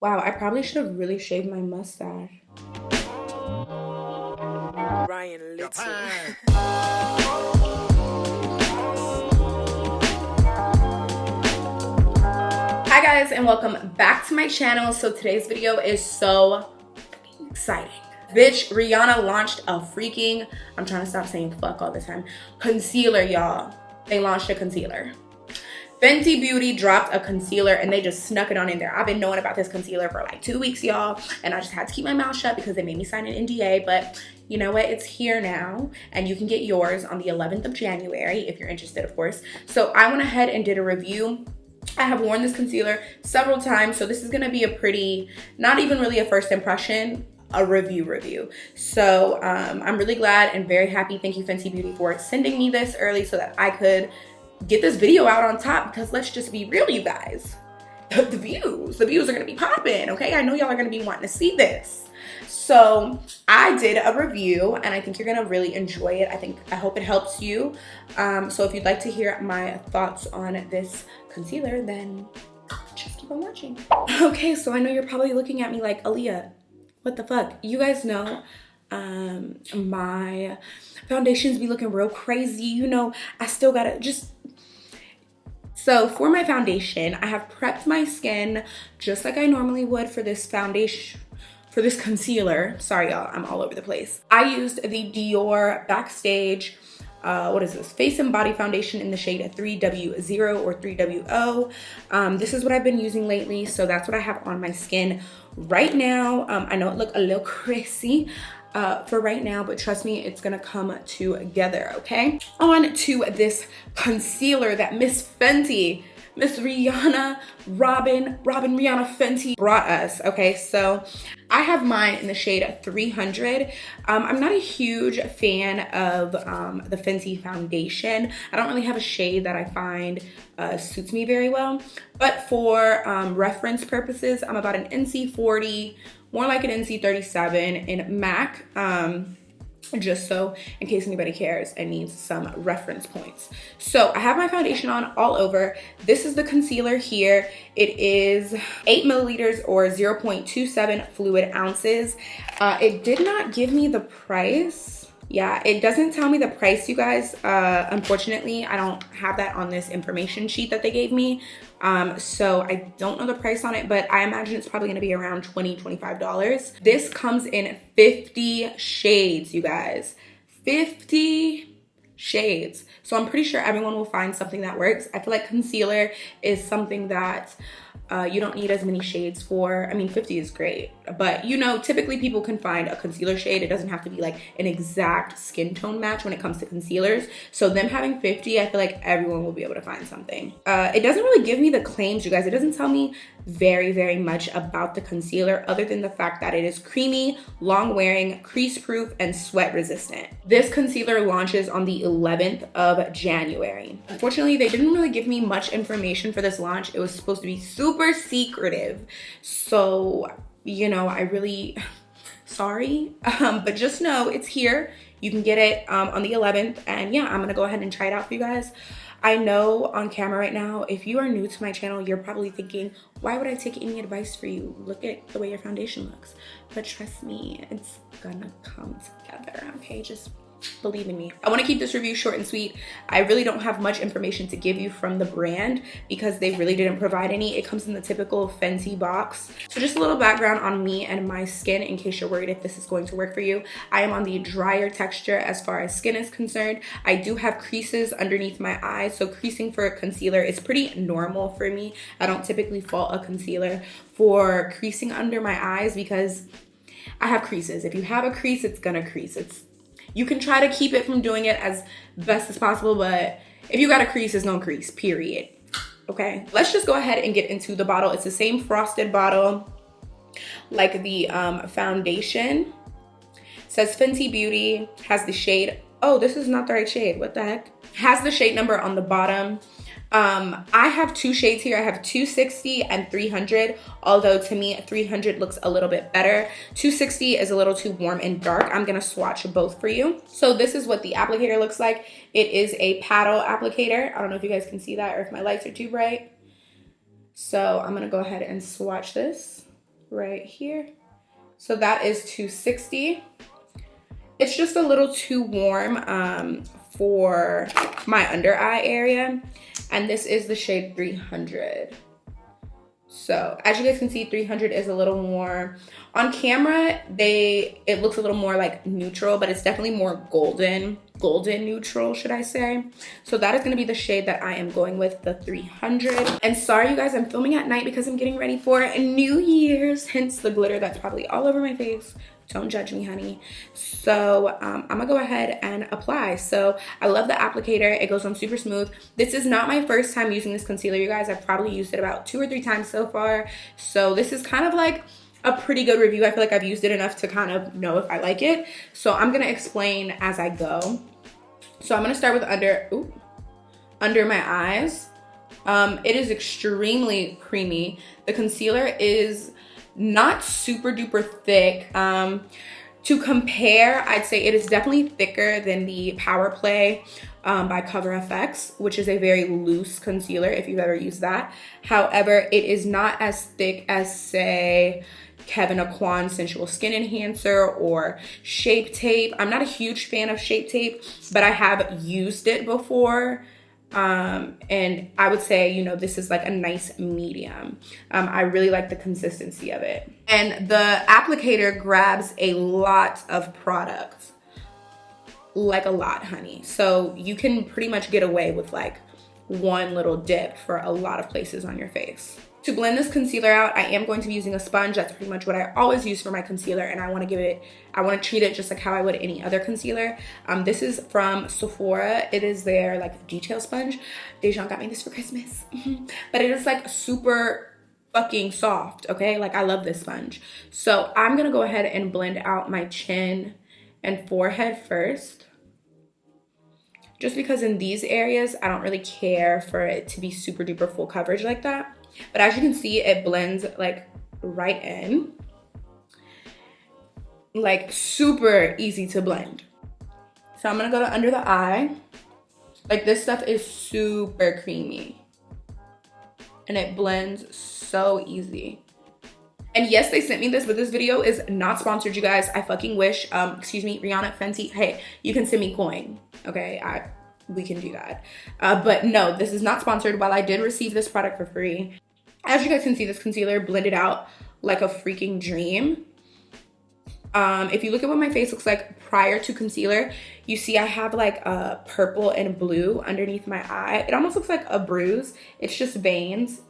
Wow, I probably should have really shaved my mustache. Ryan Little. Hi guys, and welcome back to my channel. So today's video is so exciting. Bitch, Rihanna launched a freaking, I'm trying to stop saying fuck all the time, concealer, y'all. They launched a concealer. Fenty Beauty dropped a concealer and they just snuck it on in there. I've been knowing about this concealer for like 2 weeks, y'all, and I just had to keep my mouth shut because they made me sign an NDA, but you know what? It's here now, and you can get yours on the 11th of January if you're interested, of course. So I went ahead and did a review. I have worn this concealer several times, so this is gonna be a pretty, not even really a first impression, a review. So I'm really glad and very happy. Thank you, Fenty Beauty, for sending me this early so that I could get this video out on top, because let's just be real, you guys. The views are gonna be popping, okay? I know y'all are gonna be wanting to see this. So I did a review and I think you're gonna really enjoy it. I hope it helps you. So if you'd like to hear my thoughts on this concealer, then just keep on watching. Okay, so I know you're probably looking at me like, Aaliyah, what the fuck? You guys know my foundations be looking real crazy. You know, I still gotta just... So for my foundation, I have prepped my skin just like I normally would for this foundation, for this concealer. Sorry, y'all, I'm all over the place. I used the Dior Backstage, what is this? Face and Body Foundation in the shade 3W0 or 3WO. This is what I've been using lately, so that's what I have on my skin right now. I know it looked a little crazy for right now, but trust me, it's gonna come together, okay? On to this concealer that Miss Fenty, Miss Rihanna, Rihanna Fenty brought us, okay? So I have mine in the shade 300. I'm not a huge fan of the Fenty foundation. I don't really have a shade that I find suits me very well, but for reference purposes, I'm about an NC40, more like an NC37 in MAC, just so in case anybody cares and needs some reference points. So I have my foundation on all over. This is the concealer here. It is 8 milliliters or 0.27 fluid ounces. It did not give me the price. Yeah, it doesn't tell me the price, you guys. Unfortunately, I don't have that on this information sheet that they gave me. So I don't know the price on it, but I imagine it's probably gonna be around $20, $25. This comes in 50 shades, you guys. 50 shades. So I'm pretty sure everyone will find something that works. I feel like concealer is something that you don't need as many shades for. I mean, 50 is great, but you know, typically people can find a concealer shade. It doesn't have to be like an exact skin tone match when it comes to concealers. So them having 50, I feel like everyone will be able to find something. It doesn't really give me the claims, you guys. It doesn't tell me very much about the concealer other than the fact that it is creamy, long wearing, crease proof, and sweat resistant. This concealer launches on the 11th of January. Unfortunately, they didn't really give me much information for this launch. It was supposed to be super secretive. So, you know, I really, sorry, but just know it's here. You can get it on the 11th, and yeah, I'm gonna go ahead and try it out for you guys. I know on camera right now, if you are new to my channel, you're probably thinking, why would I take any advice for you? Look at the way your foundation looks. But trust me, it's gonna come together, okay? Just believe in me. I want to keep this review short and sweet. I really don't have much information to give you from the brand because they really didn't provide any. It comes in the typical Fenty box. So just a little background on me and my skin in case you're worried if this is going to work for you. I am on the drier texture as far as skin is concerned. I do have creases underneath my eyes, so creasing for a concealer is pretty normal for me. I don't typically fault a concealer for creasing under my eyes because I have creases. If you have a crease, it's gonna crease. You can try to keep it from doing it as best as possible, but if you got a crease, it's gonna crease, period. Okay, let's just go ahead and get into the bottle. It's the same frosted bottle like the foundation. It says Fenty Beauty, has the shade, oh, this is not the right shade, what the heck? Has the shade number on the bottom. I have two shades here. I have 260 and 300, although to me 300 looks a little bit better. 260 is a little too warm and dark. I'm gonna swatch both for you. So this is what the applicator looks like. It is a paddle applicator. I don't know if you guys can see that or if my lights are too bright. So I'm gonna go ahead and swatch this. right here. So that is 260. It's just a little too warm for my under eye area. And this is the shade 300. So as you guys can see, 300 is a little more, on camera, it looks a little more like neutral, but it's definitely more golden neutral, should I say. So that is gonna be the shade that I am going with, the 300. And sorry you guys, I'm filming at night because I'm getting ready for New Year's, hence the glitter that's probably all over my face. Don't judge me, honey. So I'm gonna go ahead and apply. So I love the applicator. It goes on super smooth. This is not my first time using this concealer, you guys. I've probably used it about 2 or 3 times so far. So this is kind of like a pretty good review. I feel like I've used it enough to kind of know if I like it. So I'm gonna explain as I go. So I'm gonna start with under my eyes. It is extremely creamy. The concealer is not super duper thick. To compare, I'd say it is definitely thicker than the Power Play by Cover FX, which is a very loose concealer if you've ever used that. However, it is not as thick as, say, Kevyn Aucoin Sensual Skin Enhancer or Shape Tape. I'm not a huge fan of Shape Tape, but I have used it before. And I would say, you know, this is like a nice medium. I really like the consistency of it. And the applicator grabs a lot of product. Like a lot, honey. So you can pretty much get away with like one little dip for a lot of places on your face. To blend this concealer out, I am going to be using a sponge. That's pretty much what I always use for my concealer, and I want to treat it just like how I would any other concealer. This is from Sephora. It is their like detail sponge. Dejan got me this for Christmas. But it is like super fucking soft, okay? Like I love this sponge. So I'm gonna go ahead and blend out my chin and forehead first. Just because in these areas, I don't really care for it to be super duper full coverage like that. But as you can see, it blends like right in. Like super easy to blend. So I'm gonna go to under the eye. Like this stuff is super creamy. And it blends so easy. And yes, they sent me this, but this video is not sponsored, you guys. I fucking wish, excuse me, Rihanna, Fenty, hey, you can send me coin, okay? We can do that. But no, this is not sponsored. While I did receive this product for free, as you guys can see, this concealer blended out like a freaking dream. If you look at what my face looks like prior to concealer, you see I have like a purple and blue underneath my eye. It almost looks like a bruise. It's just veins.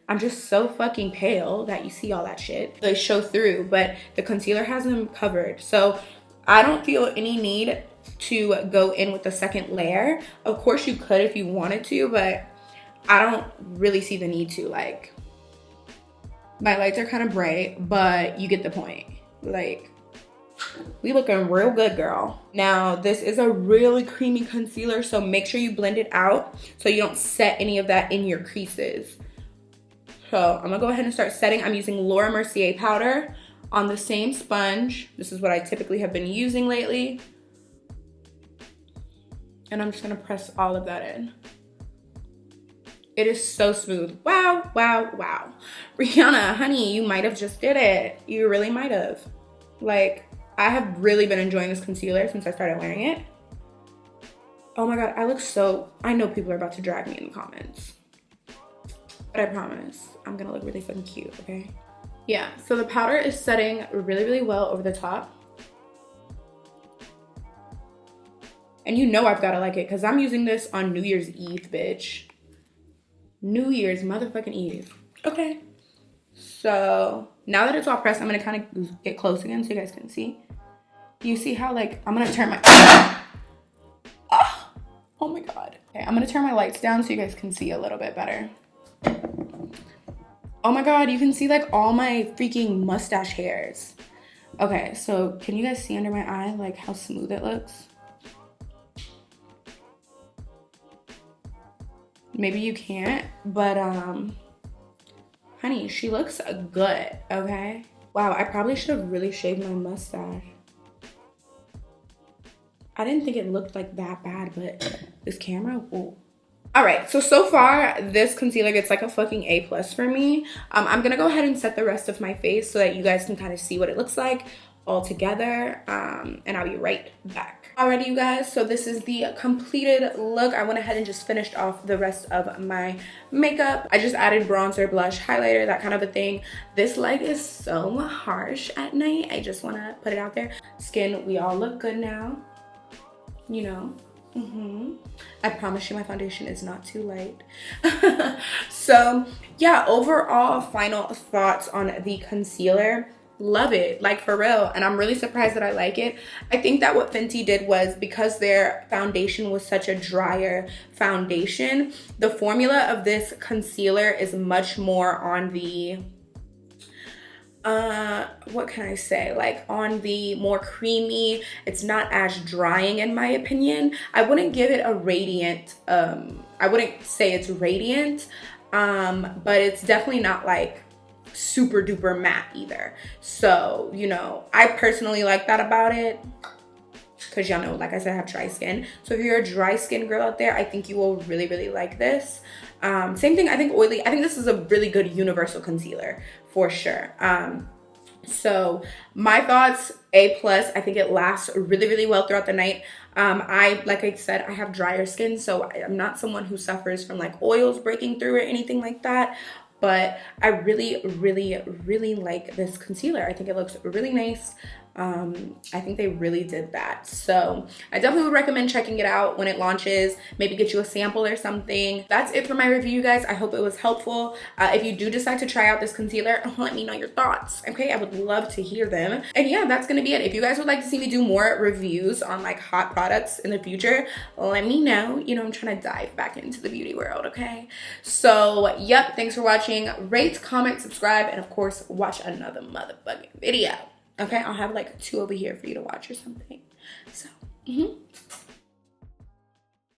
I'm just so fucking pale that you see all that shit. They show through, but the concealer has them covered. So I don't feel any need to go in with a second layer. Of course you could if you wanted to, but I don't really see the need to. Like, my lights are kind of bright, but you get the point. Like, we looking real good, girl. Now, this is a really creamy concealer, so make sure you blend it out so you don't set any of that in your creases. So I'm gonna go ahead and start setting. I'm using Laura Mercier powder on the same sponge. This is what I typically have been using lately. And I'm just gonna press all of that in. It is so smooth. Wow, wow, wow. Rihanna, honey, you might have just did it. You really might have. Like, I have really been enjoying this concealer since I started wearing it. Oh my God, I look so, I know people are about to drag me in the comments. But I promise, I'm gonna look really fucking cute, okay? Yeah, so the powder is setting really, really well over the top. And you know I've gotta like it because I'm using this on New Year's Eve, bitch. New Year's motherfucking Eve. Okay. So now that it's all pressed, I'm gonna kind of get close again so you guys can see. You see how like, I'm gonna turn my, oh my God. Okay, I'm gonna turn my lights down so you guys can see a little bit better. Oh my God, you can see like all my freaking mustache hairs. Okay, so can you guys see under my eye like how smooth it looks? Maybe you can't, but honey, she looks good, okay? Wow, I probably should have really shaved my mustache. I didn't think it looked like that bad, but this camera, whoa. All right, so far this concealer gets like a fucking A+ for me. I'm gonna go ahead and set the rest of my face so that you guys can kind of see what it looks like all together, and I'll be right back. Alrighty, you guys, so this is the completed look. I went ahead and just finished off the rest of my makeup. I just added bronzer, blush, highlighter, that kind of a thing. This light is so harsh at night. I just want to put it out there. Skin, we all look good now, you know. I promise you my foundation is not too light. So yeah, overall final thoughts on the concealer. Love it, like for real, and I'm really surprised that I like it. I think that what Fenty did was, because their foundation was such a drier foundation, the formula of this concealer is much more on the what can I say, like on the more creamy. It's not as drying in my opinion. I wouldn't give it a radiant, I wouldn't say it's radiant, but it's definitely not like super duper matte either. So, you know, I personally like that about it, because y'all know, like I said, I have dry skin. So if you're a dry skin girl out there, I think you will really, really like this. Same thing, I think oily. I think this is a really good universal concealer for sure. So my thoughts, A+. I think it lasts really, really well throughout the night. Like I said, I have drier skin, so I'm not someone who suffers from like oils breaking through or anything like that. But I really, really, really like this concealer. I think it looks really nice. I think they really did that. So I definitely would recommend checking it out when it launches. Maybe get you a sample or something. That's it for my review, you guys. I hope it was helpful. If you do decide to try out this concealer, let me know your thoughts, okay? I would love to hear them. And yeah, that's gonna be it. If you guys would like to see me do more reviews on like hot products in the future, let me know. You know, I'm trying to dive back into the beauty world, okay? So yep, thanks for watching. Rate, comment, subscribe, and of course, watch another motherfucking video. Okay, I'll have like 2 over here for you to watch or something. So,